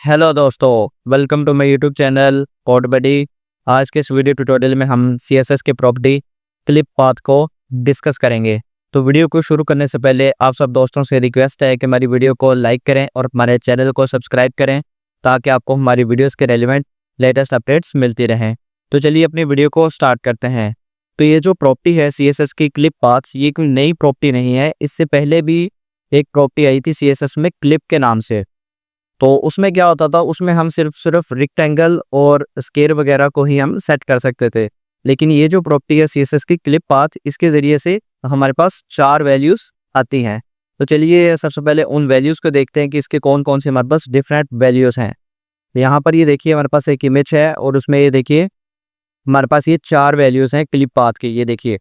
Hello दोस्तों, welcome to my YouTube channel code buddy. आज के इस वीडियो ट्यूटोरियल में हम सीएसएस के प्रॉपर्टी क्लिप पाथ को डिस्कस करेंगे। तो वीडियो को शुरू करने से पहले आप सब दोस्तों से रिक्वेस्ट है कि हमारी वीडियो को लाइक करें और हमारे चैनल को सब्सक्राइब करें ताकि आपको हमारी वीडियोस के रेलिवेंट लेटेस्ट अपडेट्स मिलती रहें। तो चलिए अपनी वीडियो को स्टार्ट करते हैं। तो ये जो प्रॉपर्टी है सीएसएस की क्लिप पाथ, ये कोई नई प्रॉपर्टी नहीं है। इससे पहले भी एक प्रॉपर्टी आई थी सीएसएस में क्लिप के नाम से। तो उसमें क्या होता था, उसमें हम सिर्फ रेक्टेंगल और स्केयर वगैरह को ही हम सेट कर सकते थे। लेकिन ये जो प्रॉपर्टी है सीएसएस की क्लिप पाथ, इसके ज़रिए से हमारे पास 4 वैल्यूज़ आती हैं। तो चलिए सबसे पहले उन वैल्यूज़ को देखते हैं कि इसके कौन कौन से हमारे पास डिफरेंट वैल्यूज़ हैं। यहाँ पर ये देखिए हमारे पास एक इमेज है और उसमें ये देखिए हमारे पास ये 4 वैल्यूज़ हैं क्लिप पाथ की। ये देखिए,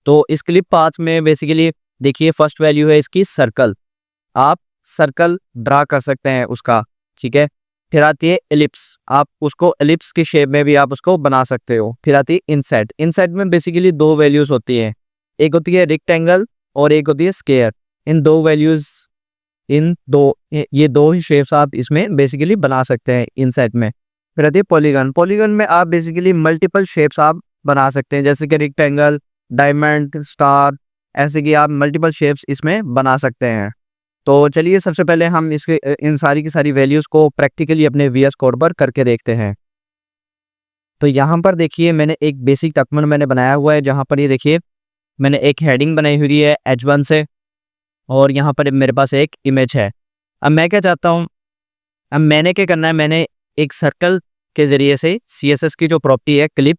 तो इस क्लिप पाथ में बेसिकली देखिए फर्स्ट वैल्यू है इसकी सर्कल। आप सर्कल ड्रा कर सकते हैं उसका, ठीक है। फिर आती है एलिप्स, आप उसको एलिप्स की शेप में भी आप उसको बना सकते हो। फिर आती है इनसाइड। इनसाइड में बेसिकली 2 वैल्यूज़ होती हैं, एक होती है रेक्टेंगल और एक होती है स्क्वायर। इन 2 वैल्यूज़, ये दो ही शेप्स आप इसमें बेसिकली बना सकते हैं इनसाइड में। फिर आती है पॉलीगन। पॉलीगन में आप बेसिकली मल्टीपल शेप्स आप बना सकते हैं, जैसे कि रेक्टेंगल, डायमंड, स्टार, ऐसे कि आप मल्टीपल शेप्स इसमें बना सकते हैं। तो चलिए सबसे पहले हम इसके इन सारी की सारी वैल्यूज़ को प्रैक्टिकली अपने वीएस कोड पर करके देखते हैं। तो यहाँ पर देखिए मैंने एक बेसिक डॉक्यूमेंट मैंने बनाया हुआ है, जहाँ पर ये देखिए मैंने एक हेडिंग बनाई हुई है H1 से, और यहाँ पर मेरे पास एक इमेज है। अब मैं क्या चाहता हूँ, अब मैंने क्या करना है, मैंने एक सर्कल के ज़रिए से सीएसएस की जो प्रॉपर्टी है क्लिप,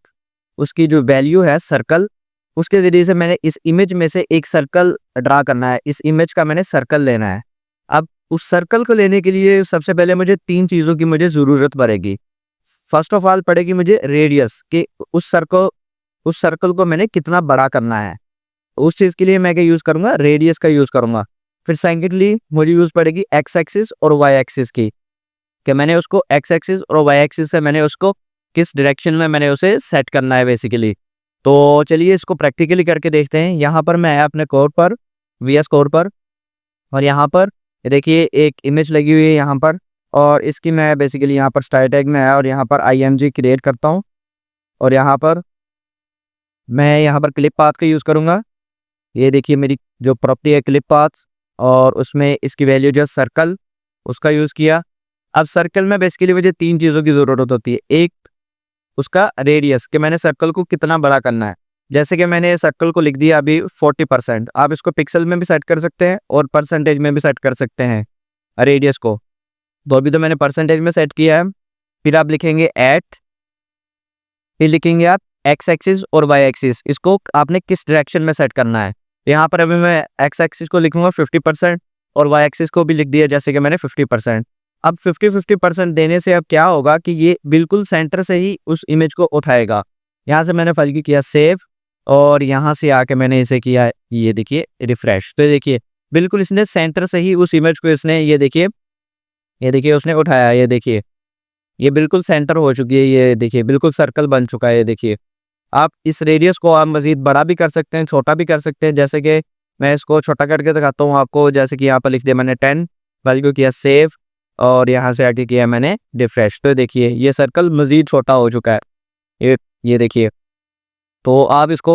उसकी जो वैल्यू है सर्कल, उसके ज़रिए से मैंने इस इमेज में से एक सर्कल ड्रा करना है। इस इमेज का मैंने सर्कल लेना है। अब उस सर्कल को लेने के लिए सबसे पहले मुझे 3 चीज़ों की मुझे ज़रूरत पड़ेगी। फर्स्ट ऑफ ऑल पड़ेगी मुझे रेडियस, कि उस सर्कल को मैंने कितना बड़ा करना है। उस चीज़ के लिए मैं क्या यूज़ करूँगा, रेडियस का यूज़ करूँगा। फिर सेकेंडली मुझे यूज़ पड़ेगी एक्स एक्सिस और वाई एक्सिस की, कि मैंने उसको एक्स एक्सिस और वाई एक्सिस से मैंने उसको किस डायरेक्शन में मैंने उसे सेट करना है बेसिकली। तो चलिए इसको प्रैक्टिकली करके देखते हैं। यहाँ पर मैं आया अपने कोड पर, वीएस कोड पर, और यहाँ पर देखिए एक इमेज लगी हुई है यहाँ पर, और इसकी मैं बेसिकली यहाँ पर स्टाइल टैग में आया और यहाँ पर IMG क्रिएट करता हूँ, और यहाँ पर मैं यहाँ पर क्लिप पाथ का यूज़ करूँगा। ये देखिए मेरी जो प्रॉपर्टी है क्लिप पाथ, और उसमें इसकी वैल्यू जो सर्कल, उसका यूज़ किया। अब सर्कल में बेसिकली मुझे 3 चीज़ों की ज़रूरत होती है। एक उसका रेडियस, कि मैंने सर्कल को कितना बड़ा करना है। जैसे कि मैंने सर्कल को लिख दिया अभी 40%। आप इसको पिक्सल में भी सेट कर सकते हैं और परसेंटेज में भी सेट कर सकते हैं रेडियस को। तो अभी तो मैंने परसेंटेज में सेट किया है। फिर आप लिखेंगे एट, फिर लिखेंगे आप एक्स एक्सिस और वाई एक्सिस, इसको आपने किस डायरेक्शन में सेट करना है। यहाँ पर अभी मैं एक्स एक्सिस को लिखूंगा 50% और वाई एक्सिस को भी लिख दिया जैसे कि मैंने 50%। अब 50-50% देने से अब क्या होगा कि ये बिल्कुल सेंटर से ही उस इमेज को उठाएगा। यहाँ से मैंने फाइल की किया सेव, और यहाँ से आके मैंने इसे किया, ये देखिए रिफ्रेश। तो देखिए बिल्कुल इसने सेंटर से ही उस इमेज को इसने ये देखिए उसने उठाया। ये देखिए ये बिल्कुल सेंटर हो चुकी है। ये देखिए बिल्कुल सर्कल बन चुका है। ये देखिए आप इस रेडियस को आप मज़ीद बड़ा भी कर सकते हैं, छोटा भी कर सकते हैं। जैसे कि मैं इसको छोटा करके दिखाता हूँ आपको। जैसे कि यहाँ पर लिख दिया मैंने 10, फाइल को किया सेव, और यहाँ से आके किया मैंने रिफ्रेश। तो देखिए ये सर्कल मज़ीद छोटा हो चुका है। ये देखिए, तो आप इसको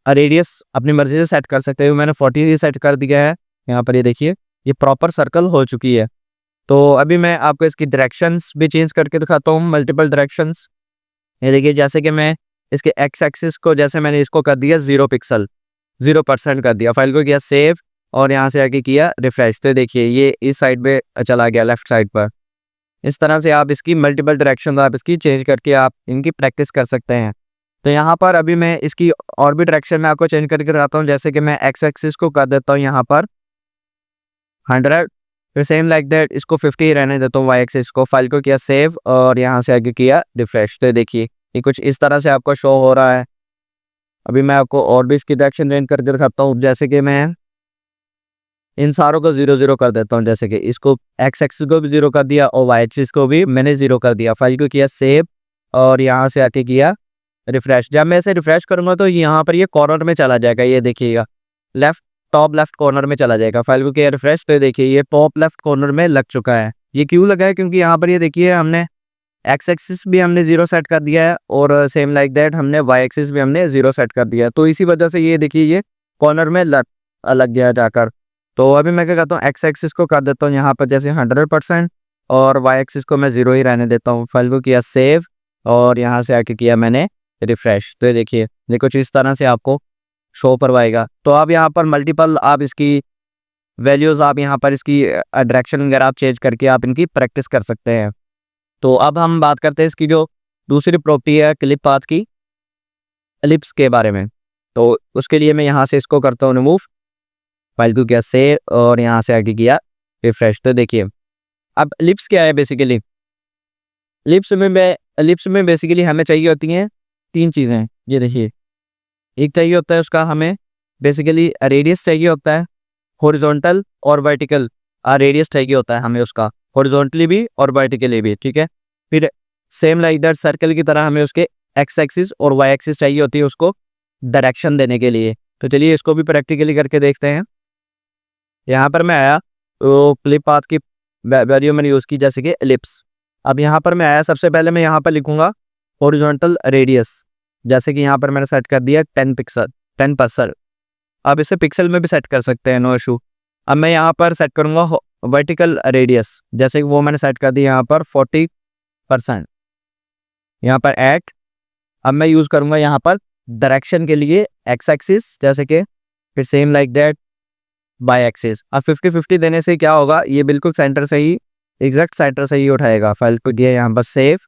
रेडियस अपनी मर्ज़ी से सेट कर सकते हो। मैंने 40 ही सेट कर दिया है यहाँ पर। ये देखिए ये प्रॉपर सर्कल हो चुकी है। तो अभी मैं आपको इसकी डायरेक्शंस भी चेंज करके दिखाता हूँ, मल्टीपल डायरेक्शंस। ये देखिए जैसे कि मैं इसके एक्स एक्सिस को, जैसे मैंने इसको कर दिया 0 पिक्सल, 0% कर दिया, फाइल को किया सेव, और यहाँ से आके किया रिफ्रेश। तो देखिए ये इस साइड पे चला गया, लेफ्ट साइड पर। इस तरह से आप इसकी मल्टीपल डायरेक्शन आप इसकी चेंज करके आप इनकी प्रैक्टिस कर सकते हैं। तो यहाँ पर अभी मैं इसकी और भी डायरेक्शन में आपको चेंज करके दिखाता हूँ। जैसे कि मैं एक्स एक्सिस को कर देता हूँ यहाँ पर 100, फिर सेम लाइक दैट इसको 50 रहने देता हूँ वाई एक्सिस को, फाइल को किया सेव, और यहाँ से आगे किया रिफ्रेश। तो देखिए ये कुछ इस तरह से आपको शो हो रहा है। अभी मैं आपको और भी इसकी डायरेक्शन चेंज करके दिखाता हूँ। जैसे कि मैं इन सारों को 0-0 कर देता हूँ। जैसे कि इसको एक्स एक्सिस को भी 0 कर दिया और वाई एक्सिस को भी मैंने 0 कर दिया, फाइल को किया सेव, और यहाँ से आके किया रिफ्रेश। जब मैं इसे रिफ्रेश करूँगा तो यहाँ पर ये कॉर्नर में चला जाएगा। ये देखिएगा टॉप लेफ्ट कॉर्नर में चला जाएगा। फाइल को किया रिफ्रेश, तो देखिए ये टॉप लेफ्ट कॉर्नर में लग चुका है। ये क्यों लगा है, क्योंकि यहाँ पर ये देखिए हमने एक्स एक्सिस भी हमने 0 सेट कर दिया है और सेम लाइक दैट हमने वाई एक्सिस भी हमने 0 सेट कर दिया है। तो इसी वजह से ये देखिए ये कॉर्नर में लग गया जाकर। तो अभी मैं क्या करता हूँ, एक्स एक्सिस को कर देता हूँ यहाँ पर जैसे 100% और वाई एक्सिस को मैं 0 ही रहने देता हूँ। फाइल को किया सेव और यहाँ से आके किया मैंने रिफ्रेश। तो ये देखिए ये कुछ इस तरह से आपको शो करवाएगा। तो आप यहाँ पर मल्टीपल आप इसकी वैल्यूज़ आप यहाँ पर इसकी डायरेक्शन वगैरह आप चेंज करके आप इनकी प्रैक्टिस कर सकते हैं। तो अब हम बात करते हैं इसकी जो दूसरी प्रॉपर्टी है क्लिप पाथ की, एलिप्स के बारे में। तो उसके लिए मैं यहाँ से इसको करता हूँ रिमूव, फाइल को किया सेव और यहाँ से आगे किया रिफ्रेश। तो देखिए अब एलिप्स क्या है बेसिकली, एलिप्स में बेसिकली हमें चाहिए होती हैं 3 चीज़ें। ये देखिए एक चाहिए होता है उसका हमें बेसिकली रेडियस चाहिए होता है, हॉरिजॉन्टल और वर्टिकल रेडियस चाहिए होता है हमें उसका, हॉरिजॉन्टली भी और वर्टिकली भी, ठीक है। फिर सेम लाइक दैट सर्कल की तरह हमें उसके एक्स एक्सिस और वाई एक्सिस चाहिए होती है उसको डायरेक्शन देने के लिए। तो चलिए इसको भी प्रैक्टिकली करके देखते हैं। यहाँ पर मैं आया तो क्लिप पाथ की वैल्यू मैंने यूज़ की जैसे कि एलिप्स। अब यहाँ पर मैं आया, सबसे पहले मैं यहाँ पर लिखूँगा हॉरिजॉन्टल रेडियस, जैसे कि यहाँ पर मैंने सेट कर दिया 10%। अब इसे पिक्सल में भी सेट कर सकते हैं, नो इशू। अब मैं यहाँ पर सेट करूँगा वर्टिकल रेडियस, जैसे कि वो मैंने सेट कर दिया यहाँ पर 40%, यहाँ पर 8। अब मैं यूज़ करूँगा यहाँ पर डायरेक्शन के लिए एक्स एक्सिस, जैसे कि फिर same like that by Axis. अब 50-50 देने से क्या होगा, ये बिल्कुल सेंटर से ही एग्जैक्ट सेंटर से ही उठाएगा। फाइल को दिया यहाँ पर सेव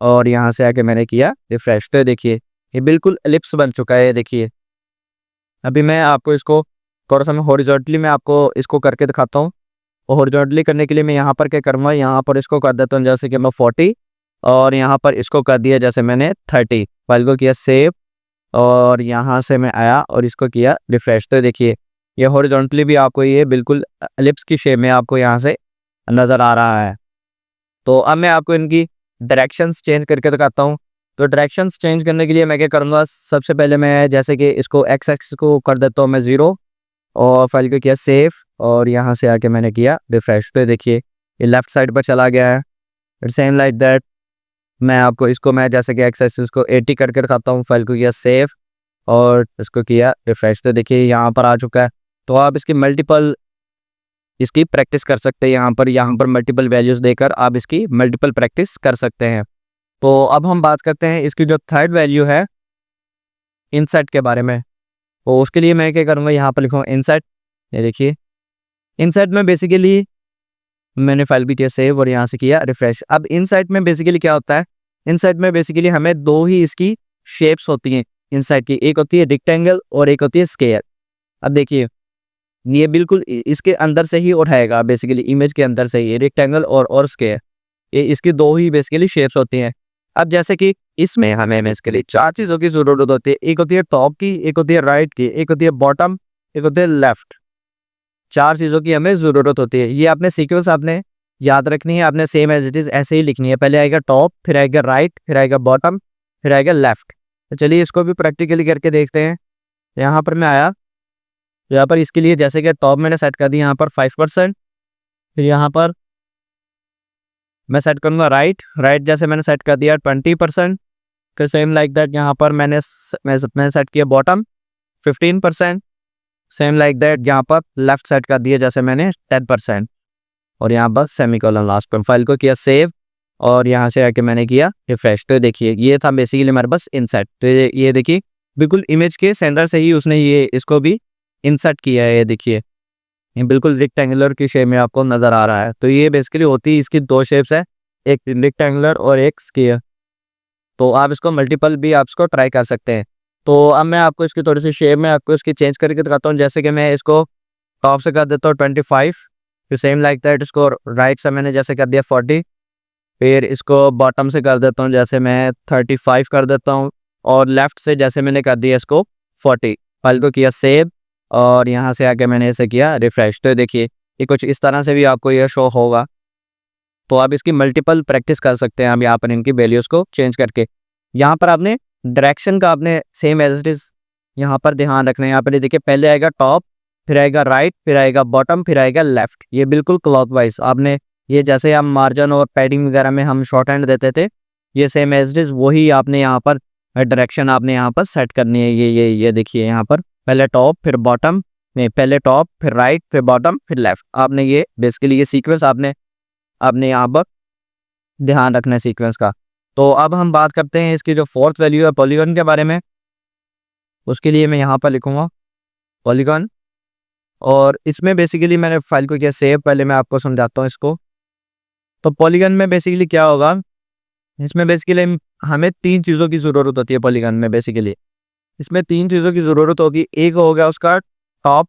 और यहाँ से आके मैंने किया रिफ्रेश। तो देखिए ये बिल्कुल एलिप्स बन चुका है। देखिए अभी मैं आपको इसको थोड़ा सा मैं हॉरिजॉन्टली में आपको इसको करके दिखाता हूँ। और हॉरिजॉन्टली करने के लिए मैं यहाँ पर क्या करूँगा, यहाँ पर इसको कर देता हूँ जैसे कि मैं 40 और यहाँ पर इसको कर दिया जैसे मैंने 30। फाइल को किया सेव और यहाँ से मैं आया और इसको किया रिफ्रेश। तो देखिए ये हॉरिजॉन्टली भी आपको ये बिल्कुल एलिप्स की शेप में आपको यहाँ से नज़र आ रहा है। तो अब मैं आपको इनकी डायरेक्शंस चेंज करके दिखाता हूँ। तो डायरेक्शंस चेंज करने के लिए मैं क्या करूँगा, सबसे पहले मैं जैसे कि इसको एक्स एक्सिस को कर देता हूँ मैं 0 और फाइल को किया सेव और यहाँ से आके मैंने किया रिफ्रेश। तो देखिए ये लेफ्ट साइड पर चला गया है। सेम लाइक दैट मैं आपको इसको मैं जैसे कि एक्स एक्सिस को 80 करके दिखाता हूँ। फाइल को किया सेव और इसको किया रिफ्रेश। तो देखिए यहाँ पर आ चुका है। तो आप इसकी प्रैक्टिस कर सकते हैं। यहाँ पर मल्टीपल वैल्यूज़ देकर आप इसकी मल्टीपल प्रैक्टिस कर सकते हैं। तो अब हम बात करते हैं इसकी जो थर्ड वैल्यू है इनसेट के बारे में। तो उसके लिए मैं क्या करूँगा, यहाँ पर लिखूँगा इनसेट। ये देखिए इनसेट में बेसिकली मैंने फाइल भी किया सेव और यहाँ से किया रिफ्रेश। अब इनसेट में बेसिकली क्या होता है, इनसेट में बेसिकली हमें 2 ही इसकी शेप्स होती हैं इनसेट की, एक होती है रेक्टेंगल और एक होती है स्क्वायर। अब देखिए ये बिल्कुल इसके अंदर से ही उठाएगा, बेसिकली इमेज के अंदर से ही रेक्टेंगल और स्क्वायर, ये इसकी 2 ही बेसिकली शेप्स होती हैं। अब जैसे कि इसमें हमें बेसिकली 4 चीज़ों की ज़रूरत होती है, एक होती है टॉप की, एक होती है राइट की, एक होती है बॉटम, एक होती है लेफ्ट। 4 चीज़ों की हमें ज़रूरत होती है। ये आपने सीक्वेंस आपने याद रखनी है, आपने सेम एज इट इज़ ऐसे ही लिखनी है। पहले आएगा टॉप, फिर आएगा राइट, फिर आएगा बॉटम, फिर आएगा लेफ्ट। तो चलिए इसको भी प्रैक्टिकली करके देखते हैं। यहाँ पर मैं आया, यहाँ पर इसके लिए जैसे कि टॉप मैंने सेट कर दी यहाँ पर 5%, फिर यहाँ पर मैं सेट करूँगा राइट जैसे मैंने सेट कर दिया 20%। फिर सेम लाइक दैट यहाँ पर मैंने सेट किया बॉटम 15%। सेम लाइक दैट यहाँ पर लेफ्ट सेट कर दिया जैसे मैंने 10% और यहाँ पर सेमीकोलन लास्ट पर। फाइल को किया सेव और यहाँ से आके मैंने किया रिफ्रेश। तो देखिए ये था बेसिकली हमारे पास इनसेट। तो ये देखिए बिल्कुल इमेज के सेंटर से ही उसने ये इसको भी इंसर्ट किया है। ये देखिए ये बिल्कुल रेक्टेंगुलर की शेप में आपको नज़र आ रहा है। तो ये बेसिकली होती है इसकी 2 शेप्स है, एक रेक्टेंगुलर और एक स्क्वायर। तो आप इसको मल्टीपल भी आप इसको ट्राई कर सकते हैं। तो अब मैं आपको इसकी थोड़ी सी शेप में आपको इसकी चेंज करके दिखाता हूँ। जैसे कि मैं इसको टॉप से कर देता हूँ 25, फिर सेम लाइक दैट इसको राइट से मैंने जैसे कर दिया 40, फिर इसको बॉटम से कर देता हूँ जैसे मैं 35 कर देता हूँ और लेफ्ट से जैसे मैंने कर दिया इसको 40। फाइल को किया सेव और यहाँ से आके मैंने इसे किया रिफ्रेश। तो देखिए ये कुछ इस तरह से भी आपको यह शो होगा। तो आप इसकी मल्टीपल प्रैक्टिस कर सकते हैं आप यहाँ पर इनकी वैल्यूज़ को चेंज करके। यहाँ पर आपने डायरेक्शन का आपने सेम एज इट इज़ यहाँ पर ध्यान रखना है। यहाँ पर देखिए पहले आएगा टॉप, फिर आएगा राइट, फिर आएगा बॉटम, फिर आएगा लेफ्ट। ये बिल्कुल क्लॉकवाइज आपने ये जैसे हम मार्जिन और पैडिंग वगैरह में हम शॉर्ट हैंड देते थे, ये सेम एज इट इज़ वही आपने यहाँ पर डायरेक्शन आपने यहाँ पर सेट करनी है। ये देखिए यहाँ पर पहले टॉप फिर बॉटम, नहीं पहले टॉप फिर राइट फिर बॉटम फिर लेफ्ट, आपने ये बेसिकली ये सीक्वेंस आपने आपने यहाँ पर ध्यान रखना है सीक्वेंस का। तो अब हम बात करते हैं इसकी जो फोर्थ वैल्यू है पॉलीगॉन के बारे में। उसके लिए मैं यहाँ पर लिखूँगा पॉलीगॉन, और इसमें बेसिकली मैंने फाइल को किया सेव। पहले मैं आपको समझाता हूँ इसको। तो पॉलीगॉन में बेसिकली क्या होगा, इसमें बेसिकली हमें 3 चीज़ों की ज़रूरत होती है पॉलीगॉन में। बेसिकली इसमें 3 चीज़ों की ज़रूरत होगी। एक होगा उसका टॉप,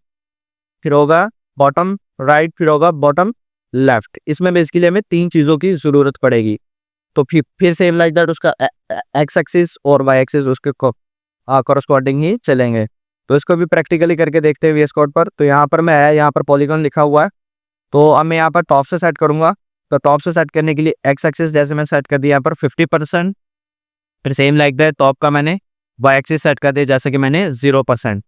फिर होगा बॉटम राइट, फिर होगा बॉटम लेफ्ट। इसमें बेसिकली हमें 3 चीज़ों की ज़रूरत पड़ेगी। तो फिर सेम लाइक दैट उसका एक्स एक्सिस और वाई एक्सिस उसके कॉरस्पॉन्डिंग ही चलेंगे। तो इसको भी प्रैक्टिकली करके देखते हैं वीएस कोड पर। तो यहाँ पर मैं यहाँ पर पॉलीगॉन लिखा हुआ है, तो अब मैं यहाँ पर टॉप से सेट करूँगा। तो टॉप से सेट करने के लिए एक्स एक्सिस जैसे मैं सेट कर दिया यहाँ पर 50%, फिर सेम लाइक दैट टॉप का मैंने वाई एक्सिस सेट कर दिया जैसे कि मैंने 0%।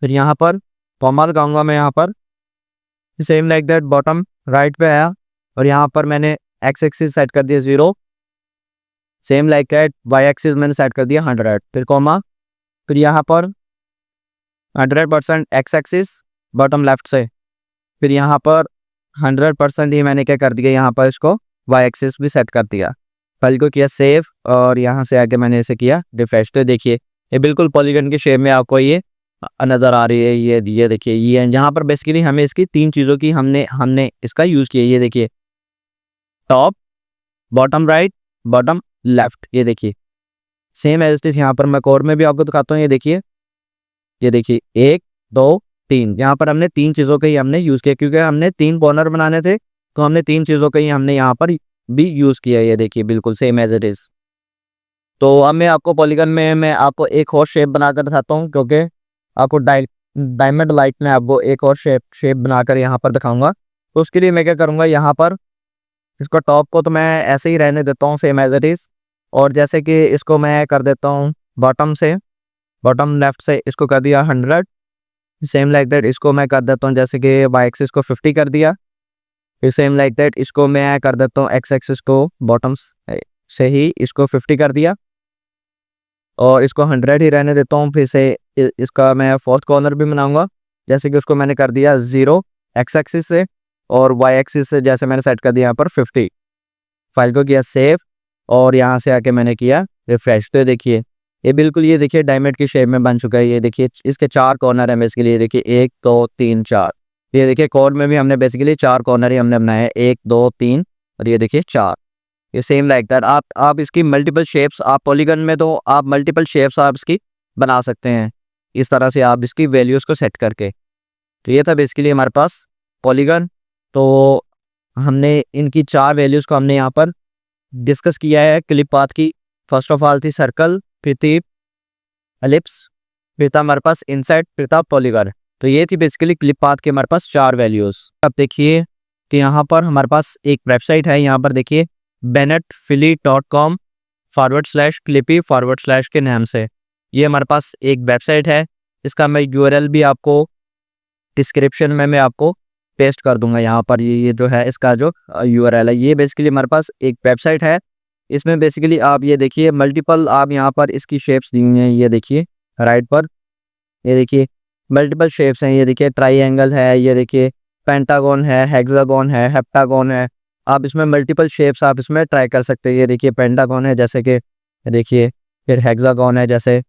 फिर यहाँ पर कॉमा लगाऊंगा मैं यहाँ पर, same like that bottom right पे आया और यहाँ पर मैंने एक्स एक्सिस सेट कर दिया 0, same like that Y axis मैंने सेट कर दिया 100, फिर कॉमा, फिर यहाँ पर 100% एक्स एक्सिस बॉटम लेफ्ट से, फिर यहाँ पर 100% ही मैंने क्या कर दिया यहाँ पर इसको वाई एक्सिस भी सेट कर दिया। फाइल को किया सेव और यहाँ से आके मैंने इसे किया रिफ्रेश। तो देखिए ये बिल्कुल पॉलीगॉन के शेप में आपको ये नज़र आ रही है। ये देखिए ये यहाँ पर बेसिकली हमें इसकी 3 चीज़ों की हमने इसका यूज़ किया। ये देखिए top bottom right bottom left, ये देखिए सेम एज इट इज। यहाँ पर मैं कोड में भी आपको दिखाता हूँ। ये देखिए 1 2 3, यहाँ पर हमने 3 चीज़ों का ही हमने यूज़ किया क्योंकि हमने 3 कॉर्नर बनाने थे, तो हमने 3 चीज़ों का ही हमने यहाँ पर भी यूज़ किया। ये देखिए बिल्कुल सेम एज इट इज़। तो अब मैं आपको पॉलीगॉन में मैं आपको एक और शेप बनाकर दिखाता हूँ, क्योंकि आपको डायमंड लाइट में आपको एक और शेप बनाकर यहाँ पर दिखाऊंगा। तो उसके लिए मैं क्या करूँगा, यहाँ पर इसको टॉप को तो मैं ऐसे ही रहने देता हूँ सेम एज इट इज़, और जैसे कि इसको मैं कर देता हूँ बॉटम लेफ्ट से इसको कर दिया 100, सेम लाइक दैट इसको मैं कर देता हूँ जैसे कि वाई एक्सिस को 50 कर दिया, फिर सेम लाइक दैट इसको मैं कर देता हूँ एक्स एक्सिस को बॉटम से ही इसको 50 कर दिया और इसको 100 ही रहने देता हूँ। फिर से इसका मैं फोर्थ कॉर्नर भी बनाऊंगा जैसे कि उसको मैंने कर दिया 0 एक्स एक्सिस से और वाई एक्सिस से जैसे मैंने सेट कर दिया यहाँ पर 50। फाइल को किया सेव और यहाँ से आके मैंने किया रिफ्रेश। तो देखिए ये बिल्कुल ये देखिए डायमंड की शेप में बन चुका है। ये देखिए इसके 4 कॉर्नर है बेसिकली। ये देखिए 1 2 3 4, ये देखिए कोड में भी हमने बेसिकली 4 कॉर्नर ही हमने बनाए 1 2 3 और ये देखिए 4। ये सेम लाइक दैट आप इसकी मल्टीपल शेप्स, आप पॉलीगन में तो आप मल्टीपल शेप्स आप इसकी बना सकते हैं इस तरह से आप इसकी वैल्यूज़ को सेट करके। तो ये था बेसिकली हमारे पास पॉलीगन। तो हमने इनकी 4 वैल्यूज़ को हमने यहाँ पर डिस्कस किया है क्लिप पाथ की। फर्स्ट ऑफ ऑल थी सर्कल, फिर थी एलिप्स, फिर था हमारे पास इनसाइड, फिर था पॉलीगन। तो ये थी बेसिकली क्लिप पाथ के हमारे पास 4 वैल्यूज़। अब देखिए कि यहाँ पर हमारे पास एक वेबसाइट है, यहाँ पर देखिए bennetphilly.com/clippy/ के नाम से ये हमारे पास एक वेबसाइट है। इसका मैं यूआरएल भी आपको डिस्क्रिप्शन में मैं आपको पेस्ट कर दूंगा। यहाँ पर ये जो है इसका जो यूआरएल है, ये बेसिकली हमारे पास एक वेबसाइट है। इसमें बेसिकली आप ये देखिए मल्टीपल आप यहाँ पर इसकी शेप्स दी हुई हैं। ये देखिए राइट पर ये देखिए मल्टीपल शेप्स हैं। ये देखिए ट्राइएंगल है, ये देखिए पेंटागन है, हेक्सागन है, हेप्टागन है। आप इसमें मल्टीपल शेप्स आप इसमें ट्राई कर सकते हैं। ये देखिए पेंटागन है जैसे कि देखिए, फिर हेक्सागन है जैसे,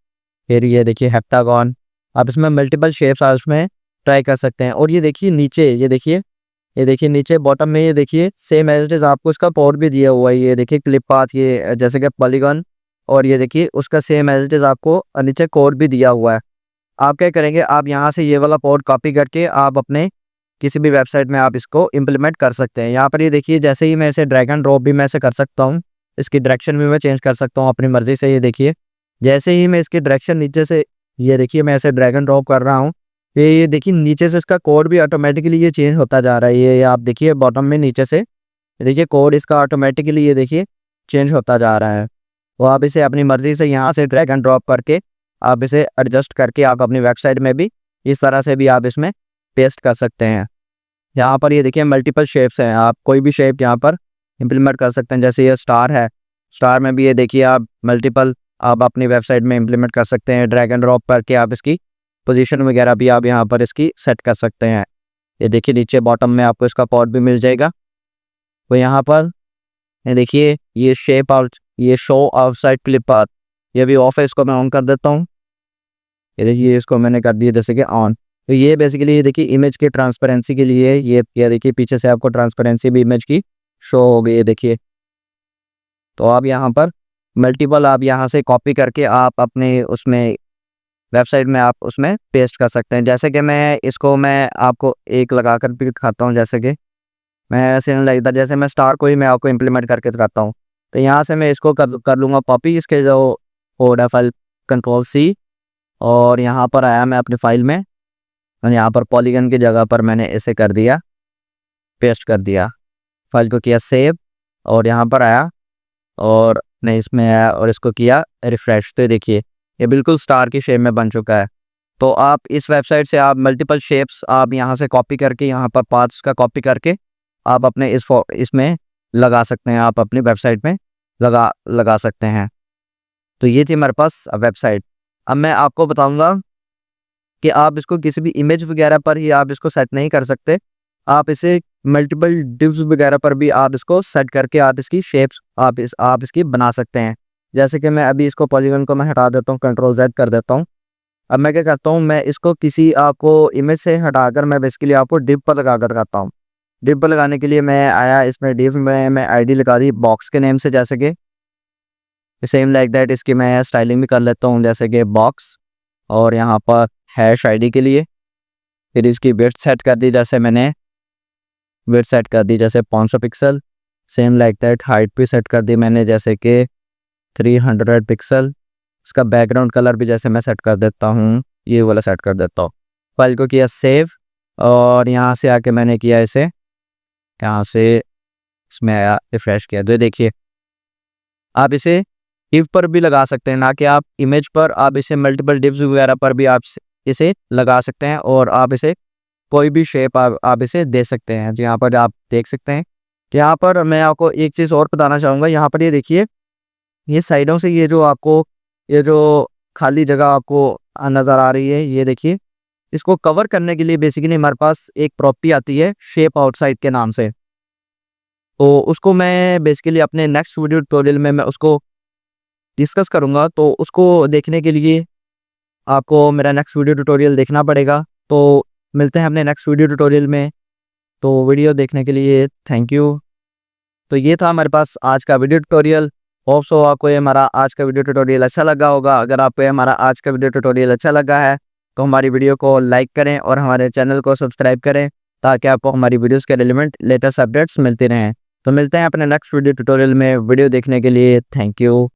फिर ये देखिए हेप्टागन। आप इसमें मल्टीपल शेप्स आप इसमें ट्राई कर सकते हैं। और ये देखिए नीचे ये देखिए नीचे बॉटम में ये देखिए सेम एज इट इज आपको इसका कोड भी दिया हुआ है। ये देखिए क्लिप पाथ ये जैसे कि पॉलीगन, और ये देखिए उसका सेम एज इट इज आपको नीचे कोड भी दिया हुआ है। आप क्या करेंगे, आप यहाँ से ये वाला कोड कॉपी करके आप अपने किसी भी वेबसाइट में आप इसको इम्प्लीमेंट कर सकते हैं। यहाँ पर ये देखिए जैसे ही मैं इसे ड्रैग एंड ड्रॉप भी मैं ऐसे कर सकता हूँ, इसकी डायरेक्शन भी मैं चेंज कर सकता हूँ अपनी मर्जी से। ये देखिए जैसे ही मैं इसकी डायरेक्शन नीचे से ये देखिए मैं ऐसे ड्रैग एंड ड्रॉप कर रहा हूँ, ये देखिए नीचे से इसका कोड भी ऑटोमेटिकली ये चेंज होता जा रहा है। ये आप देखिए बॉटम में नीचे से देखिए कोड इसका ऑटोमेटिकली ये देखिए चेंज होता जा रहा है। तो आप इसे अपनी मर्ज़ी से यहाँ से ड्रैग एंड ड्रॉप करके आप इसे एडजस्ट करके आप अपनी वेबसाइट में भी इस तरह से भी आप इसमें पेस्ट कर सकते हैं। यहाँ पर ये देखिए मल्टीपल शेप्स हैं, आप कोई भी शेप यहाँ पर इम्प्लीमेंट कर सकते हैं। जैसे ये स्टार है, स्टार में भी ये देखिए आप मल्टीपल आप अपनी वेबसाइट में इम्प्लीमेंट कर सकते हैं। ड्रैग एंड ड्रॉप करके आप इसकी पोजीशन वगैरह भी आप यहाँ पर इसकी सेट कर सकते हैं। ये देखिए नीचे बॉटम में आपको इसका पॉट भी मिल जाएगा। तो यहाँ पर ये देखिए ये शेप आउट, ये शो आउटसाइड क्लिप पाथ, ये भी ऑफ है, इसको मैं ऑन कर देता हूँ। ये देखिए इसको मैंने कर दिया जैसे कि ऑन। तो ये बेसिकली ये देखिए इमेज की ट्रांसपेरेंसी के लिए ये देखिए पीछे से आपको ट्रांसपेरेंसी भी इमेज की शो हो गई है, देखिए। तो आप यहाँ पर मल्टीपल आप यहाँ से कॉपी करके आप अपने उसमें वेबसाइट में आप उसमें पेस्ट कर सकते हैं। जैसे कि मैं आपको एक लगा कर भी दिखाता हूँ। जैसे कि मैं ऐसे नहीं लगता, जैसे मैं स्टार को ही मैं आपको इम्प्लीमेंट करके दिखाता हूँ। तो यहाँ से मैं इसको कर लूँगा कॉपी, इसके जो कोड है फाइल Ctrl+C, और यहाँ पर आया मैं अपनी फाइल में, और यहाँ पर पॉलीगन की जगह पर मैंने इसे कर दिया पेस्ट कर दिया, फाइल को किया सेव, और यहाँ पर आया और मैं इसमें आया और इसको किया रिफ्रेश। तो देखिए ये बिल्कुल स्टार की शेप में बन चुका है। तो आप इस वेबसाइट से आप मल्टीपल शेप्स आप यहाँ से कॉपी करके, यहाँ पर पाथ्स का कॉपी करके आप अपने इसमें लगा सकते हैं, आप अपनी वेबसाइट में लगा सकते हैं। तो ये थी हमारे पास वेबसाइट। अब मैं आपको बताऊंगा कि आप इसको किसी भी इमेज वगैरह पर ही आप इसको सेट नहीं कर सकते, आप इसे मल्टीपल डिव्स वगैरह पर भी आप इसको सेट करके आप इसकी शेप्स आप इसकी बना सकते हैं। जैसे कि मैं अभी इसको पॉलीगन को मैं हटा देता हूँ, Ctrl+Z कर देता हूँ। अब मैं क्या करता हूँ, मैं इसको किसी आपको इमेज से हटाकर मैं बेसिकली आपको डिव पर लगा कर दिखाता हूँ। डिव पर लगाने के लिए मैं आया, इसमें डिव में मैं आईडी लगा दी बॉक्स के नेम से, जैसे कि सेम लाइक दैट इसकी मैं स्टाइलिंग भी कर लेता हूँ, जैसे कि बॉक्स, और यहाँ पर हैश आईडी के लिए फिर इसकी विड्थ सेट कर दी, जैसे मैंने विड्थ सेट कर दी जैसे 500 pixel. Same like that height भी सेट कर दी मैंने, जैसे कि 300 पिक्सल। इसका बैकग्राउंड कलर भी जैसे मैं सेट कर देता हूँ, ये वाला सेट कर देता हूँ। फाइल को किया सेव, और यहाँ से आके मैंने किया इसे, यहाँ से इसमें आया रिफ्रेश किया। तो देखिए आप इसे डिव पर भी लगा सकते हैं, ना कि आप इमेज पर, आप इसे मल्टीपल डिव्स वगैरह पर भी आप इसे लगा सकते हैं, और आप इसे कोई भी शेप आप इसे दे सकते हैं। तो यहाँ पर आप देख सकते हैं कि यहाँ पर मैं आपको एक चीज़ और बताना चाहूँगा। यहाँ पर ये देखिए ये साइडों से ये जो खाली जगह आपको नज़र आ रही है, ये देखिए इसको कवर करने के लिए बेसिकली हमारे पास एक प्रॉपर्टी आती है शेप आउटसाइड के नाम से। तो उसको मैं बेसिकली अपने नेक्स्ट वीडियो ट्यूटोरियल में मैं उसको डिस्कस करूँगा। तो उसको देखने के लिए आपको मेरा नेक्स्ट वीडियो ट्यूटोरियल देखना पड़ेगा। तो मिलते हैं अपने नेक्स्ट वीडियो ट्यूटोरियल में। तो वीडियो देखने के लिए थैंक यू। तो ये था हमारे पास आज का वीडियो ट्यूटोरियल। होप सो आपको ये हमारा आज का वीडियो ट्यूटोरियल अच्छा लगा होगा। अगर आपको ये हमारा आज का वीडियो ट्यूटोरियल अच्छा लगा है तो हमारी वीडियो को लाइक करें और हमारे चैनल को सब्सक्राइब करें, ताकि आपको हमारी वीडियोस के रिलेवेंट लेटेस्ट अपडेट्स मिलते रहें। तो मिलते हैं अपने नेक्स्ट वीडियो ट्यूटोरियल में। वीडियो देखने के लिए थैंक यू।